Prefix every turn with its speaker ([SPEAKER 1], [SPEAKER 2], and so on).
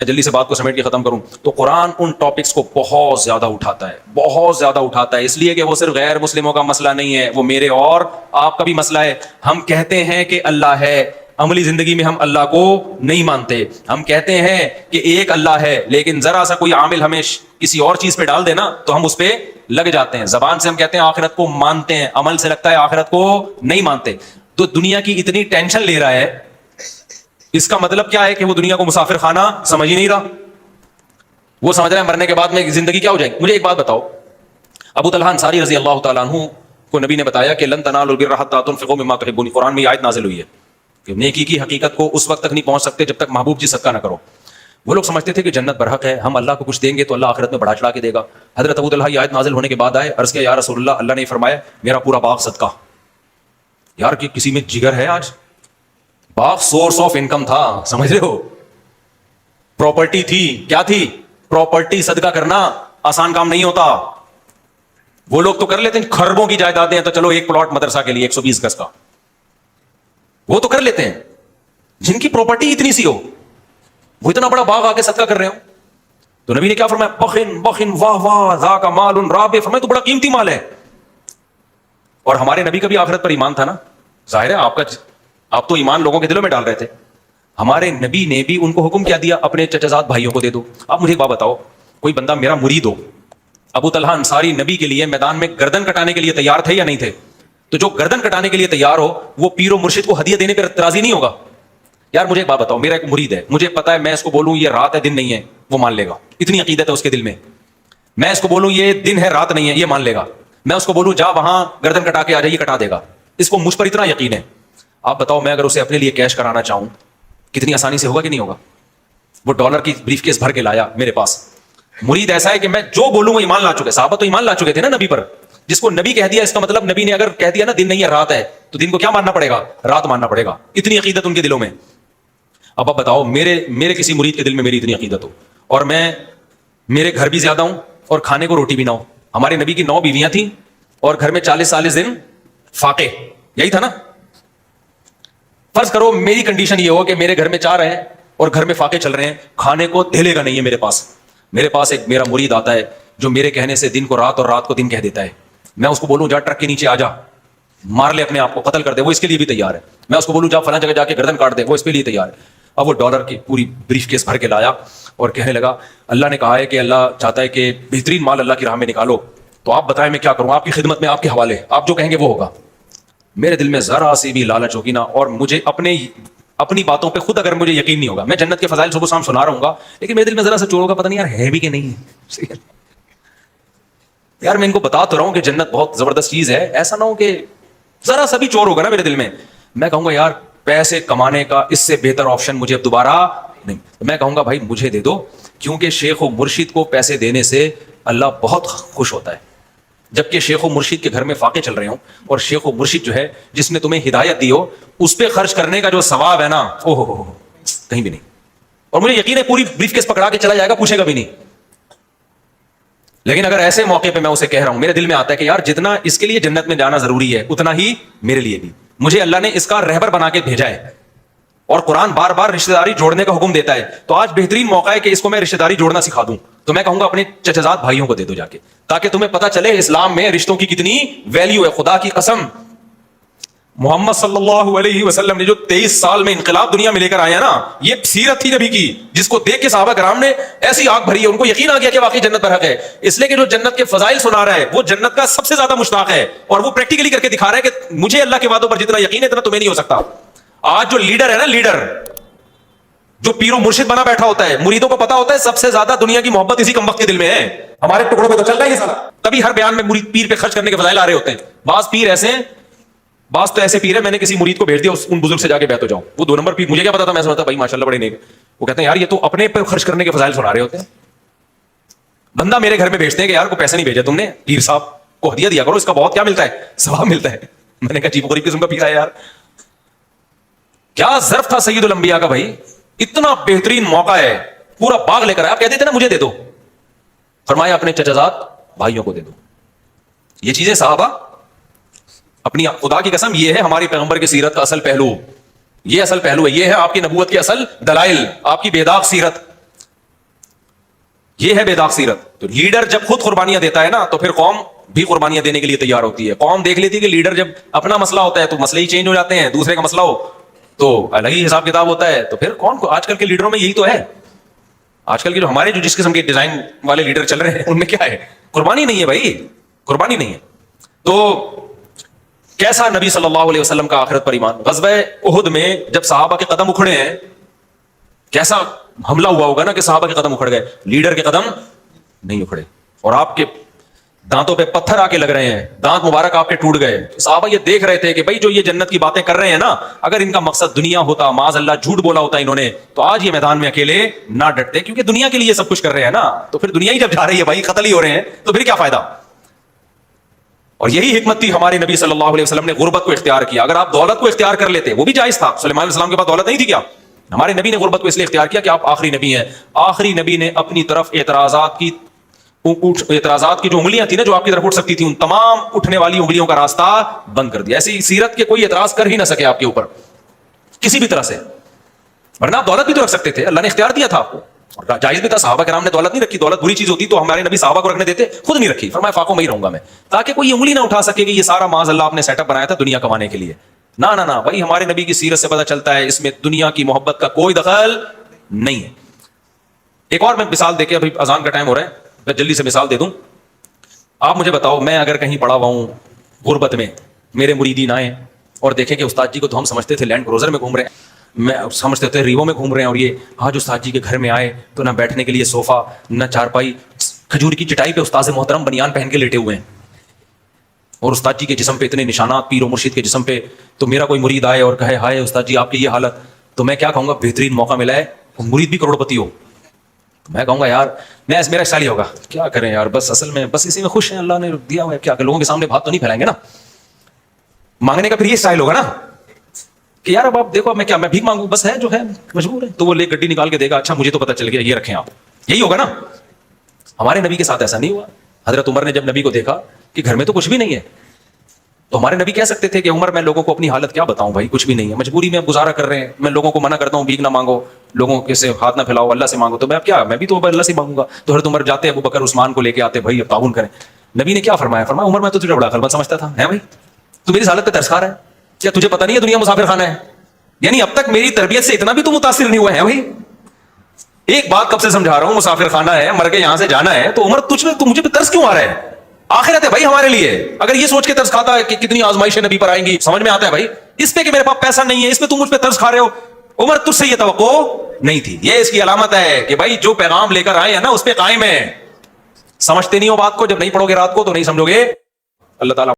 [SPEAKER 1] جلدی سے بات کو سمیٹ کے ختم کروں تو قرآن ان ٹاپکس کو بہت زیادہ اٹھاتا ہے، بہت زیادہ اٹھاتا ہے، اس لیے کہ وہ صرف غیر مسلموں کا مسئلہ نہیں ہے، وہ میرے اور آپ کا بھی مسئلہ ہے۔ ہم کہتے ہیں کہ اللہ ہے، عملی زندگی میں ہم اللہ کو نہیں مانتے۔ ہم کہتے ہیں کہ ایک اللہ ہے، لیکن ذرا سا کوئی عامل ہمیں کسی اور چیز پہ ڈال دینا تو ہم اس پہ لگ جاتے ہیں۔ زبان سے ہم کہتے ہیں آخرت کو مانتے ہیں، عمل سے لگتا ہے آخرت کو نہیں مانتے۔ تو دنیا کی اتنی ٹینشن لے رہا ہے، اس کا مطلب کیا ہے کہ وہ دنیا کو مسافر خانہ سمجھ ہی نہیں رہا، وہ سمجھ رہا ہے مرنے کے بعد میں زندگی کیا ہو جائے گی۔ مجھے ایک بات بتاؤ، ابو طلحہ انصاری رضی اللہ تعالیٰ عنہ کو نبی نے بتایا کہ لن تنالوا البر حتى تنفقوا مما تحبون، قرآن میں یہ آیت نازل ہوئی ہے کہ نیکی کی حقیقت کو اس وقت تک نہیں پہنچ سکتے جب تک محبوب جی صدقہ نہ کرو۔ وہ لوگ سمجھتے تھے کہ جنت برحق ہے، ہم اللہ کو کچھ دیں گے تو اللہ آخرت میں بڑھا چڑھا کے دے گا۔ حضرت ابو طلحہ یہ آیت نازل ہونے کے بعد آئے، عرض کیا یا رسول اللہ، اللہ نے فرمایا میرا پورا باغ صدقہ۔ یار کہ کسی میں جگر ہے آج؟ باغ سورس آف انکم تھا، سمجھ رہے ہو، پراپرٹی تھی، کیا تھی؟ پراپرٹی۔ صدقہ کرنا آسان کام نہیں ہوتا۔ وہ لوگ تو کر لیتے ہیں، خربوں کی جائیدادیں ہیں تو چلو ایک پلاٹ مدرسہ کے لیے 120 گز کا، وہ تو کر لیتے ہیں۔ جن کی پراپرٹی اتنی سی ہو، وہ اتنا بڑا باغ آ کے صدقہ کر رہے ہو، تو نبی نے کیا فرمایا؟ بخن بخن واہ واہ ذاک مال رابح، فرمایا تو بڑا قیمتی مال ہے۔ اور ہمارے نبی کا بھی آخرت پر ایمان تھا نا، ظاہر ہے آپ تو ایمان لوگوں کے دلوں میں ڈال رہے تھے۔ ہمارے نبی نے بھی ان کو حکم کیا دیا، اپنے چچا زاد بھائیوں کو دے دو۔ اب مجھے ایک بات بتاؤ، کوئی بندہ میرا مرید ہو، ابو طلحہ انصاری نبی کے لیے میدان میں گردن کٹانے کے لیے تیار تھے یا نہیں تھے؟ تو جو گردن کٹانے کے لیے تیار ہو، وہ پیر و مرشد کو ہدیہ دینے پر راضی نہیں ہوگا؟ یار مجھے ایک بات بتاؤ، میرا ایک مرید ہے، مجھے پتا ہے میں اس کو بولوں یہ رات ہے دن نہیں ہے، وہ مان لے گا، اتنی عقیدت ہے اس کے دل میں۔ میں اس کو بولوں یہ دن ہے رات نہیں ہے، یہ مان لے گا۔ میں اس کو بولوں جا وہاں گردن کٹا کے آ جائے، یہ کٹا دے گا۔ اس کو مجھ پر اتنا یقین ہے۔ آپ بتاؤ میں اگر اسے اپنے لیے کیش کرانا چاہوں، کتنی آسانی سے ہوگا کہ نہیں ہوگا؟ وہ ڈالر کی بریف کیس بھر کے لایا میرے پاس۔ مرید ایسا ہے کہ میں جو بولوں وہ ایمان لا چکے، صحابہ تو ایمان لا چکے تھے نا نبی پر۔ جس کو نبی کہہ دیا، اس کا مطلب نبی نے اگر کہہ دیا نا دن نہیں ہے رات ہے، تو دن کو کیا ماننا پڑے گا؟ رات ماننا پڑے گا۔ اتنی عقیدت ان کے دلوں میں۔ اب آپ بتاؤ میرے کسی مرید کے دل میں میری اتنی عقیدت ہو، اور میرے گھر بھی زیادہ ہوں اور کھانے کو روٹی بھی نہ ہو۔ ہمارے نبی کی 9 بیویاں تھیں اور گھر میں 40 دن فاقے، یہی تھا نا؟ فرض کرو میری کنڈیشن یہ ہو کہ میرے گھر میں 4 ہیں اور گھر میں فاقے چل رہے ہیں، کھانے کو دھیلے کا نہیں ہے میرے پاس ایک میرا مرید آتا ہے جو میرے کہنے سے دن کو رات اور رات کو دن کہہ دیتا ہے۔ میں اس کو بولوں جا ٹرک کے نیچے آ جا، مار لے اپنے آپ کو، قتل کر دے، وہ اس کے لیے بھی تیار ہے۔ میں اس کو بولوں جا فلاں جگہ جا کے گردن کاٹ دے، وہ اس کے لیے تیار ہے۔ اب وہ ڈالر کی پوری بریف کیس بھر کے لایا اور کہنے لگا اللہ نے کہا ہے کہ اللہ چاہتا ہے کہ بہترین مال اللہ کی راہ میں نکالو، تو آپ بتائیں میں کیا کروں؟ آپ کی خدمت میں، آپ کے حوالے، آپ جو کہیں گے وہ ہوگا۔ میرے دل میں ذرا سی بھی لالچ ہوگی نا، اور مجھے اپنی باتوں پہ خود اگر مجھے یقین نہیں ہوگا، میں جنت کے فضائل صبح شام سنا رہا ہوں گا، لیکن میرے دل میں ذرا سا چور ہوگا، پتہ نہیں یار ہے بھی کہ نہیں ہے۔ یار میں ان کو بتا تو رہا ہوں کہ جنت بہت زبردست چیز ہے، ایسا نہ ہو کہ ذرا سا بھی چور ہوگا نا میرے دل میں، میں کہوں گا یار پیسے کمانے کا اس سے بہتر آپشن مجھے اب دوبارہ نہیں۔ میں کہوں گا بھائی مجھے دے دو، کیونکہ شیخ و مرشد کو پیسے دینے سے اللہ بہت خوش ہوتا ہے۔ جبکہ شیخ و مرشد کے گھر میں فاقے چل رہے ہوں، اور شیخ و مرشد جو ہے جس نے تمہیں ہدایت دی ہو، اس پہ خرچ کرنے کا جو ثواب ہے نا، اوہ کہیں بھی نہیں۔ اور مجھے یقین ہے پوری بریف کیس پکڑا کے چلا جائے گا، پوچھے گا بھی نہیں۔ لیکن اگر ایسے موقع پہ میں اسے کہہ رہا ہوں، میرے دل میں آتا ہے کہ یار جتنا اس کے لیے جنت میں جانا ضروری ہے، اتنا ہی میرے لیے بھی۔ مجھے اللہ نے اس کا رہبر بنا کے بھیجا ہے، اور قرآن بار بار رشتہ داری جوڑنے کا حکم دیتا ہے، تو آج بہترین موقع ہے کہ اس کو میں رشتہ داری جوڑنا سکھا دوں۔ تو میں کہوں گا اپنے چچزاد بھائیوں کو دے دو جا کے، تاکہ تمہیں پتہ چلے اسلام میں رشتوں کی کتنی ویلیو ہے۔ خدا کی قسم، محمد صلی اللہ علیہ وسلم نے جو 23 سال میں انقلاب دنیا میں لے کر آئے ہیں نا، یہ سیرت تھی نبی کی، جس کو دیکھ کے صحابہ کرام نے ایسی آگ بھری ہے، ان کو یقین آ گیا کہ واقعی جنت برحق ہے۔ اس لیے کہ جو جنت کے فضائل سنا رہا ہے وہ جنت کا سب سے زیادہ مشتاق ہے، اور وہ پریکٹیکلی کر کے دکھا رہا ہے کہ مجھے اللہ کے وعدوں پر جتنا یقین ہے اتنا تمہیں نہیں ہو سکتا۔ آج جو لیڈر ہے نا، لیڈر جو پیر و مرشد بنا بیٹھا ہوتا ہے، مریدوں کو پتا ہوتا ہے سب سے زیادہ دنیا کی محبت اسی کم وقت کے دل میں ہے۔ ہمارے ٹکڑوں پہ تو چل رہا ہے یہ سارا، تبھی ہر بیان میں مرید پیر پہ خرچ کرنے کے فضائل آ رہے ہوتے ہیں۔ بعض پیر ایسے ہیں، بعض تو ایسے پیر ہے، میں نے کسی مرید کو بھیج دیا ان بزرگ سے جا کے بیعت ہو جاؤ، وہ 2 نمبر پیر، مجھے کیا پتا تھا، میں سمجھتا بھائی ماشاءاللہ بڑے نیک، وہ کہتے ہیں یار یہ تو اپنے پہ خرچ کرنے کے فضائل سنا رہے ہوتے ہیں۔ بندہ میرے گھر میں بھیجتے ہیں کہ یار کو پیسے نہیں بھیجے تم نے، پیر صاحب کو ہدیہ دیا کرو، اس کا بہت کیا ملتا ہے، ثواب ملتا ہے۔ میں نے کہا عجیب و غریب قسم کا پیر ہے یار، کیا ظرف تھا سید الانبیاء کا، بھائی اتنا بہترین موقع ہے، پورا باغ لے کر آئے، آپ کہہ دیتے نا مجھے دے دو، فرمایا اپنے چچزاد بھائیوں کو دے دو۔ یہ چیزیں صحابہ اپنی، خدا کی قسم یہ ہے ہماری پیغمبر کی سیرت کا اصل پہلو، یہ اصل پہلو ہے، یہ ہے آپ کی نبوت کے اصل دلائل، آپ کی بے داغ سیرت۔ یہ ہے بے داغ سیرت. تو لیڈر جب خود قربانیاں دیتا ہے نا تو پھر قوم بھی قربانیاں دینے کے لیے تیار ہوتی ہے. قوم دیکھ لیتی ہے کہ لیڈر جب اپنا مسئلہ ہوتا ہے تو مسئلے ہی چینج ہو جاتے ہیں, دوسرے کا مسئلہ ہو تو الگ ہی حساب کتاب ہوتا ہے. تو پھر کون کو آج کل کے لیڈروں میں یہی تو ہے. آج کل کے جو ہمارے جو جس قسم کے ڈیزائن والے لیڈر چل رہے ہیں ان میں کیا ہے, قربانی نہیں ہے بھائی, قربانی نہیں ہے. تو کیسا نبی صلی اللہ علیہ وسلم کا آخرت پر ایمان. غزوہ احد میں جب صحابہ کے قدم اکھڑے ہیں, کیسا حملہ ہوا ہوگا نا کہ صحابہ کے قدم اکھڑ گئے, لیڈر کے قدم نہیں اکھڑے, اور آپ کے دانتوں پہ پتھر آ کے لگ رہے ہیں, دانت مبارک آپ کے ٹوٹ گئے. صحابہ یہ دیکھ رہے تھے کہ بھائی جو یہ جنت کی باتیں کر رہے ہیں نا, اگر ان کا مقصد دنیا ہوتا, معاذ اللہ جھوٹ بولا ہوتا انہوں نے, تو آج یہ میدان میں اکیلے نہ ڈٹتے, کیونکہ دنیا کے لیے سب کچھ کر رہے ہیں نا. تو پھر دنیا ہی جب جا رہی ہے بھائی, قتل ہی ہو رہے ہیں, تو پھر کیا فائدہ. اور یہی حکمت تھی ہمارے نبی صلی اللہ علیہ وسلم نے غربت کو اختیار کیا. اگر آپ دولت کو اختیار کر لیتے, وہ بھی جائز تھا, سلیمان علیہ السلام کے پاس دولت نہیں تھی کیا, ہمارے نبی نے غربت کو اس لیے اختیار کیا کہ آپ آخری نبی ہیں. آخری نبی نے اپنی طرف اعتراضات کی جو انگلیاں تھیں نا, جو آپ کی طرف اٹھ سکتی تھیں, ان تمام اٹھنے والی انگلیوں کا راستہ بند کر دیا. ایسی سیرت کے کوئی اعتراض کر ہی نہ سکے آپ کے اوپر کسی بھی طرح سے, ورنہ آپ دولت بھی تو رکھ سکتے تھے, اللہ نے اختیار دیا تھا آپ کو, اور جائز بھی تھا. صحابہ کرام نے دولت نہیں رکھی, دولت بری چیز ہوتی تو ہمارے نبی صحابہ کو رکھنے دیتے, خود نہیں رکھی, فرمایا فاقوں میں ہی رہوں گا میں, تاکہ کوئی انگلی نہ اٹھا سکے کہ یہ سارا معاذ اللہ آپ نے سیٹ اپ بنایا تھا دنیا کمانے کے لیے. نہ نہ نہ بھائی, ہمارے نبی کی سیرت سے پتہ چلتا ہے اس میں دنیا کی محبت کا کوئی دخل نہیں ہے. ایک اور میں مثال دے کے, ابھی اذان کا ٹائم ہو رہا ہے, میں جلدی سے مثال دے دوں. آپ مجھے بتاؤ, میں اگر کہیں پڑا ہوا ہوں غربت میں, میرے مریدین آئے اور دیکھیں کہ استاد جی کو تو ہم سمجھتے تھے لینڈ کروزر میں گھوم رہے ہیں, میں سمجھتے تھے ریوو میں گھوم رہے ہیں, اور یہ آج استاد جی کے گھر میں آئے تو نہ بیٹھنے کے لیے صوفہ, نہ چارپائی, کھجور کی چٹائی پہ استاد محترم بنیان پہن کے لیٹے ہوئے ہیں, اور استاد جی کے جسم پہ اتنے نشانات, پیر و مرشد کے جسم پہ. تو میرا کوئی مرید آئے اور کہے ہائے استاد جی آپ کی یہ حالت, تو میں کیا کہوں گا, بہترین موقع ملا ہے, مرید بھی کروڑ پتی ہو, میں کہوں گا یار میرا اسٹائل ہی ہوگا, کیا کریں یار, بس اصل میں بس اسی میں خوش ہیں, اللہ نے دیا ہوا ہے, کیا کہ لوگوں کے سامنے بات تو نہیں پھیلائیں گے نا, مانگنے کا پھر یہ اسٹائل ہوگا نا کہ یار اب آپ دیکھو میں کیا, میں بھیک مانگوں, بس ہے جو ہے مجبور ہے, تو وہ لے گڈی نکال کے دے گا, اچھا مجھے تو پتہ چل گیا, یہ رکھیں آپ, یہی ہوگا نا. ہمارے نبی کے ساتھ ایسا نہیں ہوا. حضرت عمر نے جب نبی کو دیکھا کہ گھر میں تو کچھ بھی نہیں ہے, تو ہمارے نبی کہہ سکتے تھے کہ عمر میں لوگوں کو اپنی حالت کیا بتاؤں بھائی, کچھ بھی نہیں ہے, مجبوری میں گزارا کر رہے ہیں, میں لوگوں کو منع کرتا ہوں بھیک نہ مانگو, لوگوں کے سے ہاتھ نہ پھیلاؤ, اللہ سے مانگو, تو میں اب کیا, میں بھی تو اللہ سے مانگوں گا. تو حضرت عمر جاتے ابو بکر عثمان کو لے کے آتے, بھائی اب تعاون کریں. نبی نے کیا فرمایا, فرمایا عمر میں تو تجھے بڑا غلط سمجھتا تھا, ہے بھائی تو میری حالت پہ ترس کھا رہا ہے, کیا تجھے پتہ نہیں ہے دنیا مسافر خانہ ہے, یعنی اب تک میری تربیت سے اتنا بھی تو متاثر نہیں ہوا ہے بھائی. ایک بات کب سے سمجھا رہا ہوں, مسافر خانہ ہے, مر کے یہاں سے جانا ہے, تو عمر تجھ میں تو مجھے ترس کیوں آ رہا ہے, آخرت ہے بھائی ہمارے لیے. اگر یہ سوچ کے ترس کھاتا ہے کہ کتنی آزمائشیں نبی پر آئیں گی, سمجھ میں آتا ہے بھائی اس پہ کہ میرے پاس پیسہ نہیں ہے, اس پہ تم مجھ پہ ترس کھا رہے ہو. عمر تجھ سے یہ توقع نہیں تھی. یہ اس کی علامت ہے کہ بھائی جو پیغام لے کر آئے ہیں نا اس پہ قائم ہے. سمجھتے نہیں ہو بات کو, جب نہیں پڑھو گے رات کو تو نہیں سمجھو گے. اللہ تعالیٰ